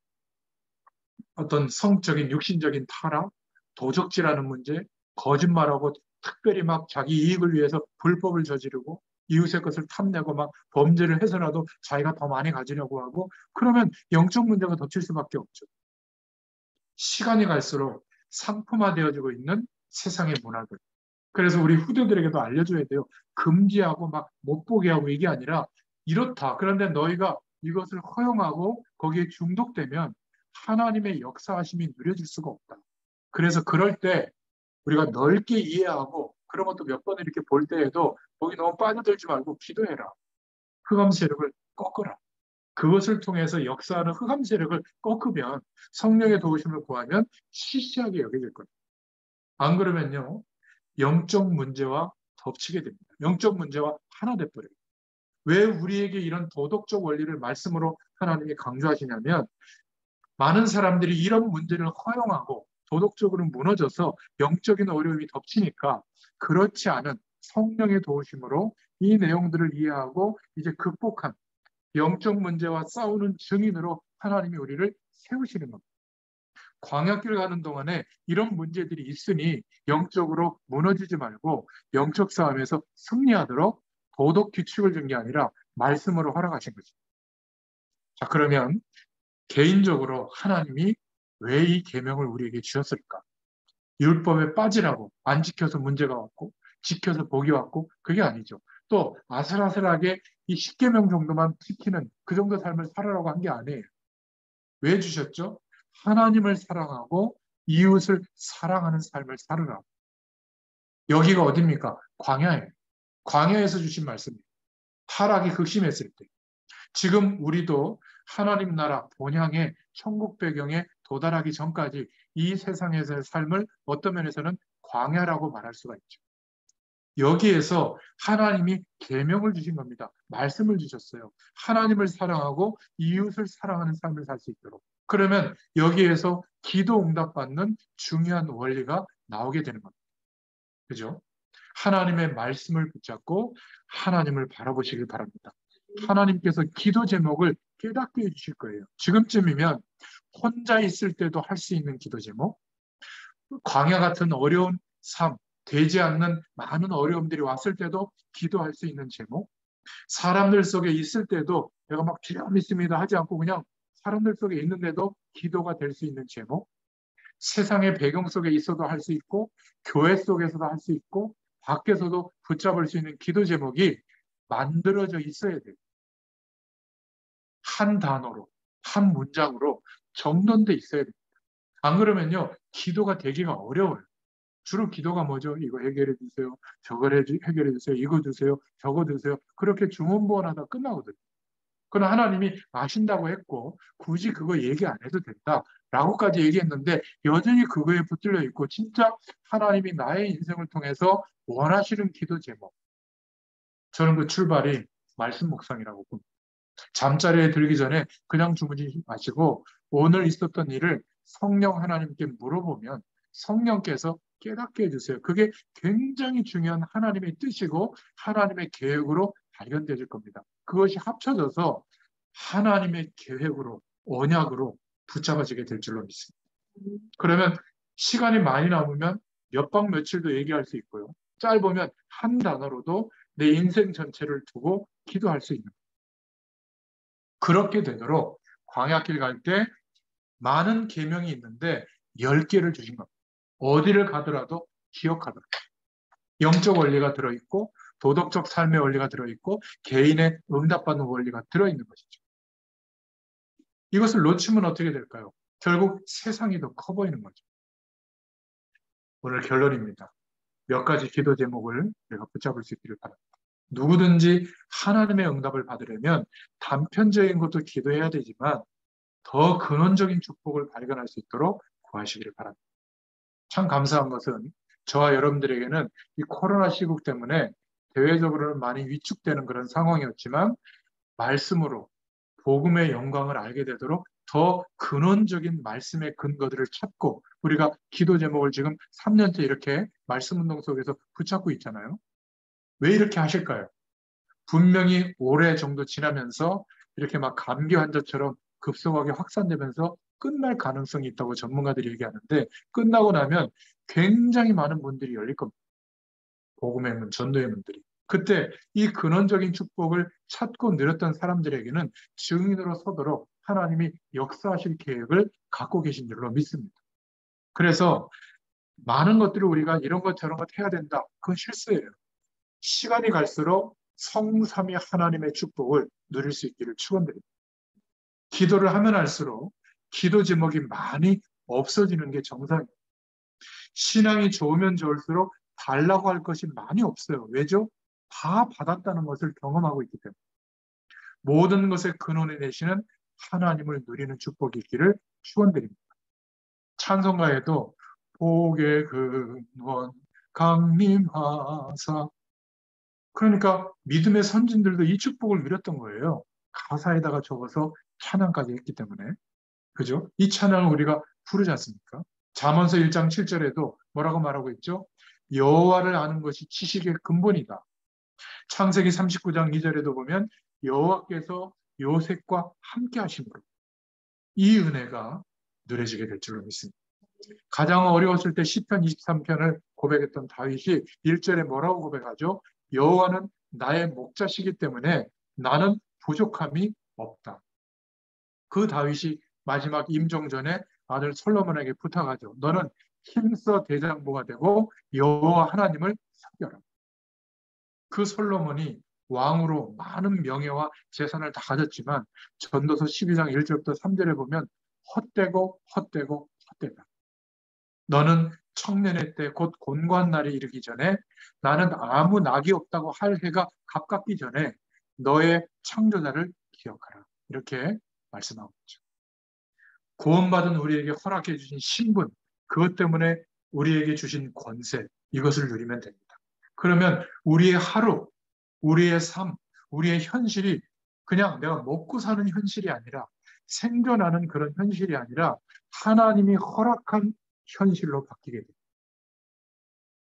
어떤 성적인 육신적인 타락, 도적질하는 문제, 거짓말하고 특별히 막 자기 이익을 위해서 불법을 저지르고 이웃의 것을 탐내고 막 범죄를 해서라도 자기가 더 많이 가지려고 하고 그러면 영적 문제가 덮칠 수밖에 없죠. 시간이 갈수록 상품화되어지고 있는 세상의 문화들. 그래서 우리 후대들에게도 알려줘야 돼요. 금지하고 막 못 보게 하고 이게 아니라 이렇다. 그런데 너희가 이것을 허용하고 거기에 중독되면 하나님의 역사하심이 누려질 수가 없다. 그래서 그럴 때 우리가 넓게 이해하고 그런 것도 몇 번 이렇게 볼 때에도 거기 너무 빠져들지 말고 기도해라. 흑암 세력을 꺾어라. 그것을 통해서 역사하는 흑암 세력을 꺾으면 성령의 도우심을 구하면 시시하게 여겨질 거예요. 안 그러면요. 영적 문제와 덮치게 됩니다. 영적 문제와 하나 돼버려요. 왜 우리에게 이런 도덕적 원리를 말씀으로 하나님이 강조하시냐면 많은 사람들이 이런 문제를 허용하고 도덕적으로 무너져서 영적인 어려움이 덮치니까 그렇지 않은 성령의 도우심으로 이 내용들을 이해하고 이제 극복한 영적 문제와 싸우는 증인으로 하나님이 우리를 세우시는 겁니다. 광야길 가는 동안에 이런 문제들이 있으니 영적으로 무너지지 말고 영적 싸움에서 승리하도록 도덕 규칙을 준 게 아니라 말씀으로 허락하신 거죠. 자, 그러면 개인적으로 하나님이 왜 이 계명을 우리에게 주셨을까? 율법에 빠지라고 안 지켜서 문제가 왔고 지켜서 복이 왔고 그게 아니죠. 또 아슬아슬하게 이 10계명 정도만 지키는 그 정도 삶을 살아라고 한 게 아니에요. 왜 주셨죠? 하나님을 사랑하고 이웃을 사랑하는 삶을 살으라고. 여기가 어딥니까? 광야예요. 광야에서 주신 말씀입니다. 타락이 극심했을 때. 지금 우리도 하나님 나라 본향의 천국 배경에 도달하기 전까지 이 세상에서의 삶을 어떤 면에서는 광야라고 말할 수가 있죠. 여기에서 하나님이 계명을 주신 겁니다. 말씀을 주셨어요. 하나님을 사랑하고 이웃을 사랑하는 삶을 살 수 있도록. 그러면 여기에서 기도 응답받는 중요한 원리가 나오게 되는 겁니다. 그죠? 하나님의 말씀을 붙잡고 하나님을 바라보시길 바랍니다. 하나님께서 기도 제목을 깨닫게 해주실 거예요. 지금쯤이면 혼자 있을 때도 할 수 있는 기도 제목, 광야 같은 어려운 삶, 되지 않는 많은 어려움들이 왔을 때도 기도할 수 있는 제목, 사람들 속에 있을 때도 내가 막 주여 믿습니다 하지 않고 그냥 사람들 속에 있는데도 기도가 될 수 있는 제목, 세상의 배경 속에 있어도 할 수 있고 교회 속에서도 할 수 있고 밖에서도 붙잡을 수 있는 기도 제목이 만들어져 있어야 돼요. 한 단어로, 한 문장으로 정돈돼 있어야 돼요. 안 그러면요, 기도가 되기가 어려워요. 주로 기도가 뭐죠? 이거 해결해 주세요. 저걸 해결해 주세요. 이거 주세요. 저거 주세요. 그렇게 중언부언하다 끝나거든요. 그러나 하나님이 아신다고 했고 굳이 그거 얘기 안 해도 된다. 라고까지 얘기했는데 여전히 그거에 붙들려 있고 진짜 하나님이 나의 인생을 통해서 원하시는 기도 제목. 저는 그 출발이 말씀 묵상이라고 봅니다. 잠자리에 들기 전에 그냥 주무시지 마시고 오늘 있었던 일을 성령 하나님께 물어보면 성령께서 깨닫게 해주세요. 그게 굉장히 중요한 하나님의 뜻이고 하나님의 계획으로 발견되질 겁니다. 그것이 합쳐져서 하나님의 계획으로 언약으로 붙잡아지게 될 줄로 믿습니다. 그러면 시간이 많이 남으면 몇 박 며칠도 얘기할 수 있고요. 짧으면 한 단어로도 내 인생 전체를 두고 기도할 수 있는 거예요. 그렇게 되도록 광야길 갈 때 많은 계명이 있는데 10개를 주신 겁니다. 어디를 가더라도 기억하도록. 영적 원리가 들어있고 도덕적 삶의 원리가 들어있고 개인의 응답받는 원리가 들어있는 것이죠. 이것을 놓치면 어떻게 될까요? 결국 세상이 더 커 보이는 거죠. 오늘 결론입니다. 몇 가지 기도 제목을 우리가 붙잡을 수 있기를 바랍니다. 누구든지 하나님의 응답을 받으려면 단편적인 것도 기도해야 되지만 더 근원적인 축복을 발견할 수 있도록 구하시기를 바랍니다. 참 감사한 것은 저와 여러분들에게는 이 코로나 시국 때문에 대외적으로는 많이 위축되는 그런 상황이었지만 말씀으로 복음의 영광을 알게 되도록 더 근원적인 말씀의 근거들을 찾고 우리가 기도 제목을 지금 3년째 이렇게 말씀 운동 속에서 붙잡고 있잖아요. 왜 이렇게 하실까요? 분명히 올해 정도 지나면서 이렇게 막 감기 환자처럼 급속하게 확산되면서 끝날 가능성이 있다고 전문가들이 얘기하는데 끝나고 나면 굉장히 많은 문들이 열릴 겁니다. 복음의 문, 전도의 문들이. 그때 이 근원적인 축복을 찾고 누렸던 사람들에게는 증인으로 서도록 하나님이 역사하실 계획을 갖고 계신 줄로 믿습니다. 그래서 많은 것들을 우리가 이런 것 저런 것 해야 된다. 그건 실수예요. 시간이 갈수록 성삼위 하나님의 축복을 누릴 수 있기를 축원드립니다. 기도를 하면 할수록 기도 제목이 많이 없어지는 게 정상이에요. 신앙이 좋으면 좋을수록 달라고 할 것이 많이 없어요. 왜죠? 다 받았다는 것을 경험하고 있기 때문에. 모든 것의 근원이 되시는 하나님을 누리는 축복이 있기를 축원드립니다. 찬송가에도 복의 근원 강림하사 그러니까 믿음의 선진들도 이 축복을 누렸던 거예요. 가사에다가 적어서 찬양까지 했기 때문에. 그죠? 이 찬양을 우리가 부르지 않습니까? 잠언서 1장 7절에도 뭐라고 말하고 있죠? 여호와를 아는 것이 지식의 근본이다. 창세기 39장 2절에도 보면 여호와께서 요셉과 함께 하심으로 이 은혜가 누려지게 될 줄로 믿습니다. 가장 어려웠을 때 시편 23편을 고백했던 다윗이 1절에 뭐라고 고백하죠? 여호와는 나의 목자시기 때문에 나는 부족함이 없다. 그 다윗이 마지막 임종 전에 아들 솔로몬에게 부탁하죠. 너는 힘써 대장부가 되고 여호와 하나님을 섬겨라. 그 솔로몬이 왕으로 많은 명예와 재산을 다 가졌지만 전도서 12장 1절부터 3절에 보면 헛되고 헛되고 헛되다. 너는 청년의 때 곧 곤고한 날이 이르기 전에 나는 아무 낙이 없다고 할 해가 가깝기 전에 너의 창조자를 기억하라. 이렇게 말씀하고 있죠. 구원받은 우리에게 허락해 주신 신분, 그것 때문에 우리에게 주신 권세, 이것을 누리면 됩니다. 그러면 우리의 하루, 우리의 삶, 우리의 현실이 그냥 내가 먹고 사는 현실이 아니라 생존하는 그런 현실이 아니라 하나님이 허락한 현실로 바뀌게 됩니다.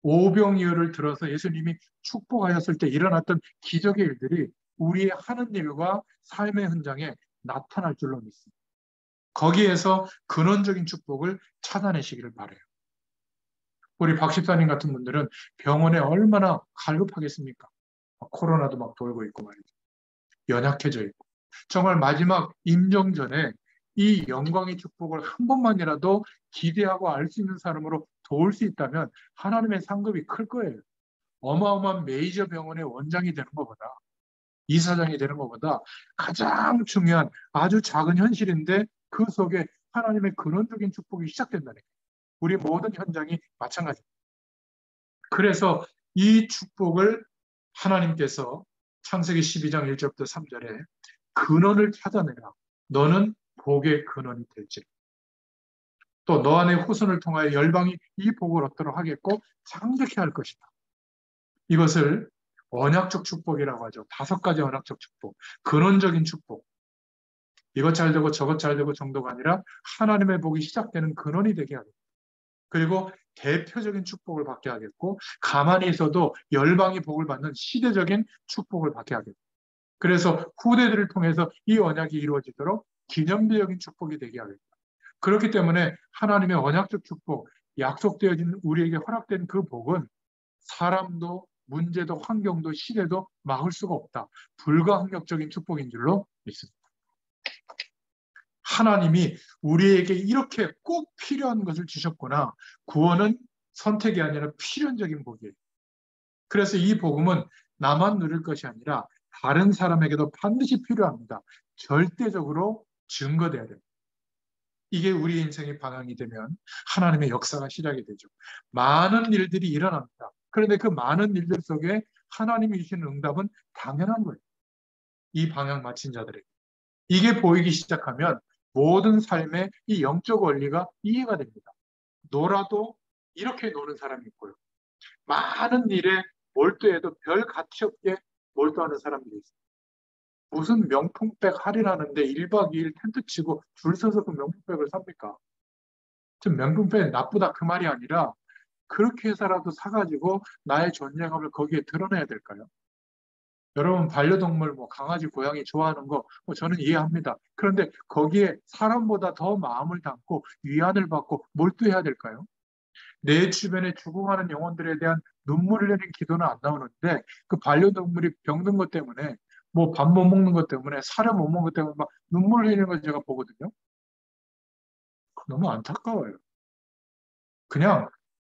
오병이어를 들어서 예수님이 축복하셨을 때 일어났던 기적의 일들이 우리의 하는 일과 삶의 현장에 나타날 줄로 믿습니다. 거기에서 근원적인 축복을 찾아내시기를 바라요. 우리 박 집사님 같은 분들은 병원에 얼마나 갈급하겠습니까? 코로나도 막 돌고 있고 말이죠. 연약해져 있고. 정말 마지막 임종 전에 이 영광의 축복을 한 번만이라도 기대하고 알 수 있는 사람으로 도울 수 있다면 하나님의 상급이 클 거예요. 어마어마한 메이저 병원의 원장이 되는 것보다 이사장이 되는 것보다 가장 중요한 아주 작은 현실인데 그 속에 하나님의 근원적인 축복이 시작된다는 거예요. 우리 모든 현장이 마찬가지입니다. 그래서 이 축복을 하나님께서 창세기 12장 1절부터 3절에 근원을 찾아내라. 너는 복의 근원이 될지라. 또 너 안의 후손을 통하여 열방이 이 복을 얻도록 하겠고 창조케 할 것이다. 이것을 언약적 축복이라고 하죠. 5가지 언약적 축복. 근원적인 축복. 이것 잘 되고 저것 잘 되고 정도가 아니라 하나님의 복이 시작되는 근원이 되게 하겠다. 그리고 대표적인 축복을 받게 하겠고 가만히 있어도 열방이 복을 받는 시대적인 축복을 받게 하겠다. 그래서 후대들을 통해서 이 언약이 이루어지도록 기념비적인 축복이 되게 하겠다. 그렇기 때문에 하나님의 언약적 축복, 약속되어진 우리에게 허락된 그 복은 사람도 문제도 환경도 시대도 막을 수가 없다. 불가항력적인 축복인 줄로 믿습니다. 하나님이 우리에게 이렇게 꼭 필요한 것을 주셨구나. 구원은 선택이 아니라 필연적인 복이에요. 그래서 이 복음은 나만 누릴 것이 아니라 다른 사람에게도 반드시 필요합니다. 절대적으로 증거돼야 됩니다. 이게 우리 인생의 방향이 되면 하나님의 역사가 시작이 되죠. 많은 일들이 일어납니다. 그런데 그 많은 일들 속에 하나님이 주시는 응답은 당연한 거예요. 이 방향 맞힌 자들에게. 이게 보이기 시작하면 모든 삶의 이 영적 원리가 이해가 됩니다. 놀아도 이렇게 노는 사람이 있고요. 많은 일에 몰두해도 별 가치 없게 몰두하는 사람들이 있어요. 무슨 명품백 할인하는데 1박 2일 텐트 치고 줄 서서 그 명품백을 삽니까? 지금 명품백 나쁘다 그 말이 아니라 그렇게 해서라도 사가지고 나의 존재감을 거기에 드러내야 될까요? 여러분 반려동물 뭐 강아지 고양이 좋아하는 거 저는 이해합니다. 그런데 거기에 사람보다 더 마음을 담고 위안을 받고 몰두해야 될까요? 내 주변에 죽어가는 영혼들에 대한 눈물을 흘리는 기도는 안 나오는데 그 반려동물이 병든 것 때문에 뭐 밥 못 먹는 것 때문에 살을 못 먹는 것 때문에 막 눈물 흘리는 걸 제가 보거든요. 너무 안타까워요. 그냥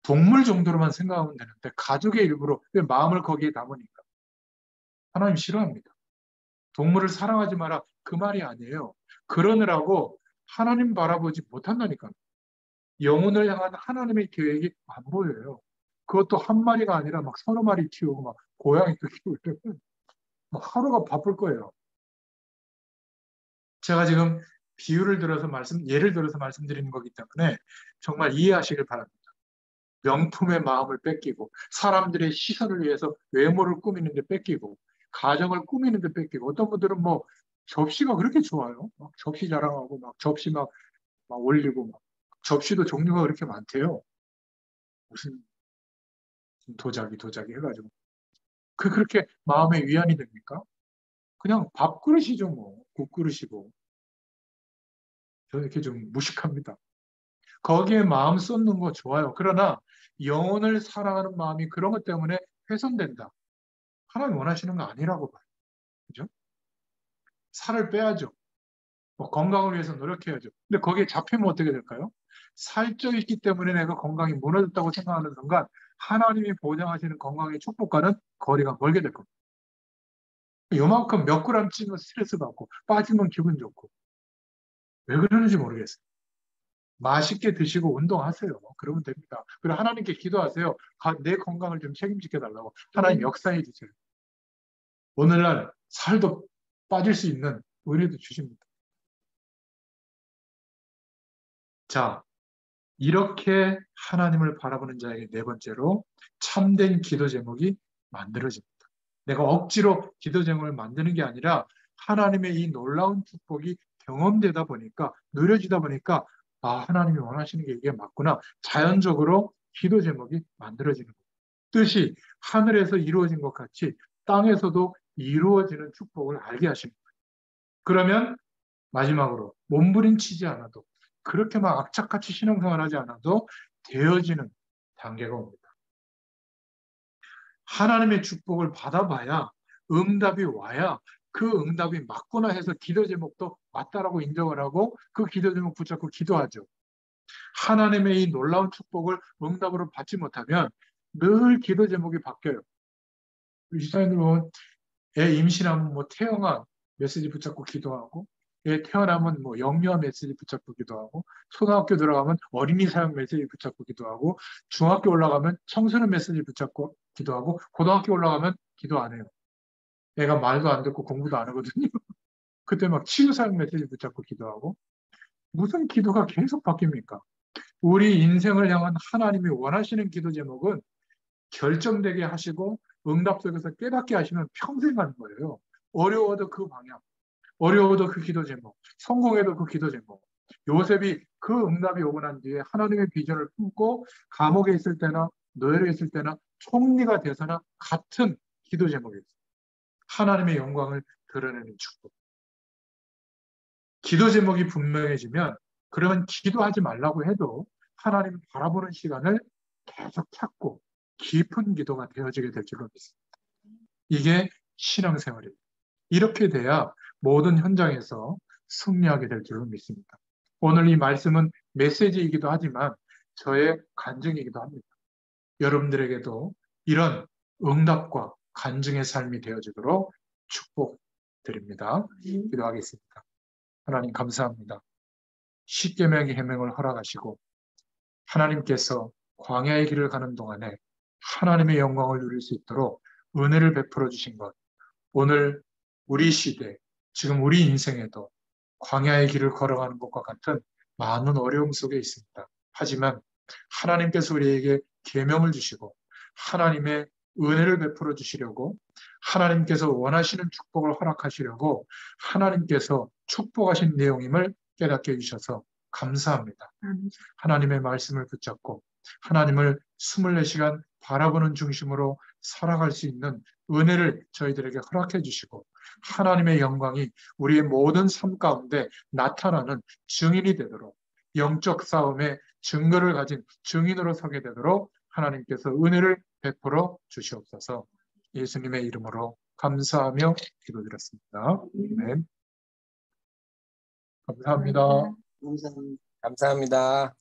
동물 정도로만 생각하면 되는데 가족의 일부로 왜 마음을 거기에 담으니까 하나님 싫어합니다. 동물을 사랑하지 마라 그 말이 아니에요. 그러느라고 하나님 바라보지 못한다니까. 영혼을 향한 하나님의 계획이 안 보여요. 그것도 한 마리가 아니라 막 서너 마리 키우고 막 고양이도 키우고 이러면 막 하루가 바쁠 거예요. 제가 지금 예를 들어서 말씀드리는 거기 때문에 정말 이해하시길 바랍니다. 명품의 마음을 뺏기고 사람들의 시선을 위해서 외모를 꾸미는데 뺏기고 가정을 꾸미는데 뺏기고 어떤 분들은 뭐 접시가 그렇게 좋아요. 막 접시 자랑하고 막 접시 막 올리고 막 접시도 종류가 그렇게 많대요. 무슨 도자기 해가지고 그렇게 마음의 위안이 됩니까? 그냥 밥그릇이죠 뭐 국그릇이고 저는 이렇게 좀 무식합니다. 거기에 마음 쏟는 거 좋아요. 그러나 영혼을 사랑하는 마음이 그런 것 때문에 훼손된다. 하나님 원하시는 거 아니라고 봐요. 그죠? 살을 빼야죠. 뭐 건강을 위해서 노력해야죠. 근데 거기에 잡히면 어떻게 될까요? 살쪄 있기 때문에 내가 건강이 무너졌다고 생각하는 순간 하나님이 보장하시는 건강의 축복과는 거리가 멀게 될 겁니다. 요만큼 몇 그램 찌면 스트레스 받고 빠지면 기분 좋고 왜 그러는지 모르겠어요. 맛있게 드시고 운동하세요. 그러면 됩니다. 그리고 하나님께 기도하세요. 내 건강을 좀 책임지게 달라고. 하나님 역사해 주세요. 오늘날 살도 빠질 수 있는 은혜도 주십니다. 자, 이렇게 하나님을 바라보는 자에게 네 번째로 참된 기도 제목이 만들어집니다. 내가 억지로 기도 제목을 만드는 게 아니라 하나님의 이 놀라운 축복이 경험되다 보니까, 누려지다 보니까, 아, 하나님이 원하시는 게 이게 맞구나. 자연적으로 기도 제목이 만들어지는 거예요. 뜻이 하늘에서 이루어진 것 같이 땅에서도 이루어지는 축복을 알게 하십니다. 그러면 마지막으로 몸부림치지 않아도 그렇게 막 악착같이 신앙생활하지 않아도 되어지는 단계가 옵니다. 하나님의 축복을 받아봐야 응답이 와야 그 응답이 맞구나 해서 기도 제목도 맞다라고 인정을 하고 그 기도 제목 붙잡고 기도하죠. 하나님의 이 놀라운 축복을 응답으로 받지 못하면 늘 기도 제목이 바뀌어요. 이스라엘은 애 임신하면 뭐 태영아 메시지 붙잡고 기도하고 애 태어나면 뭐 영유아 메시지 붙잡고 기도하고 초등학교 들어가면 어린이 사역 메시지 붙잡고 기도하고 중학교 올라가면 청소년 메시지 붙잡고 기도하고 고등학교 올라가면 기도 안 해요. 애가 말도 안 듣고 공부도 안 하거든요. 그때 막 치유 사역 메시지 붙잡고 기도하고 무슨 기도가 계속 바뀝니까? 우리 인생을 향한 하나님이 원하시는 기도 제목은 결정되게 하시고 응답 속에서 깨닫게 하시면 평생 가는 거예요. 어려워도 그 방향, 어려워도 그 기도 제목, 성공해도 그 기도 제목. 요셉이 그 응답이 오고 난 뒤에 하나님의 비전을 품고 감옥에 있을 때나 노예로 있을 때나 총리가 돼서나 같은 기도 제목이었어요. 하나님의 영광을 드러내는 축복. 기도 제목이 분명해지면 그러면 기도하지 말라고 해도 하나님을 바라보는 시간을 계속 찾고 깊은 기도가 되어지게 될 줄로 믿습니다. 이게 신앙생활입니다. 이렇게 돼야 모든 현장에서 승리하게 될 줄로 믿습니다. 오늘 이 말씀은 메시지이기도 하지만 저의 간증이기도 합니다. 여러분들에게도 이런 응답과 간증의 삶이 되어지도록 축복드립니다. 기도하겠습니다. 하나님 감사합니다. 십계명의 계명을 허락하시고 하나님께서 광야의 길을 가는 동안에 하나님의 영광을 누릴 수 있도록 은혜를 베풀어 주신 것, 오늘 우리 시대, 지금 우리 인생에도 광야의 길을 걸어가는 것과 같은 많은 어려움 속에 있습니다. 하지만 하나님께서 우리에게 계명을 주시고 하나님의 은혜를 베풀어 주시려고, 하나님께서 원하시는 축복을 허락하시려고 하나님께서 축복하신 내용임을 깨닫게 해주셔서 감사합니다. 하나님의 말씀을 붙잡고 하나님을 24시간 바라보는 중심으로 살아갈 수 있는 은혜를 저희들에게 허락해 주시고, 하나님의 영광이 우리의 모든 삶 가운데 나타나는 증인이 되도록, 영적 싸움의 증거를 가진 증인으로 서게 되도록 하나님께서 은혜를 베풀어 주시옵소서. 예수님의 이름으로 감사하며 기도드렸습니다. 아멘. 감사합니다. 감사합니다.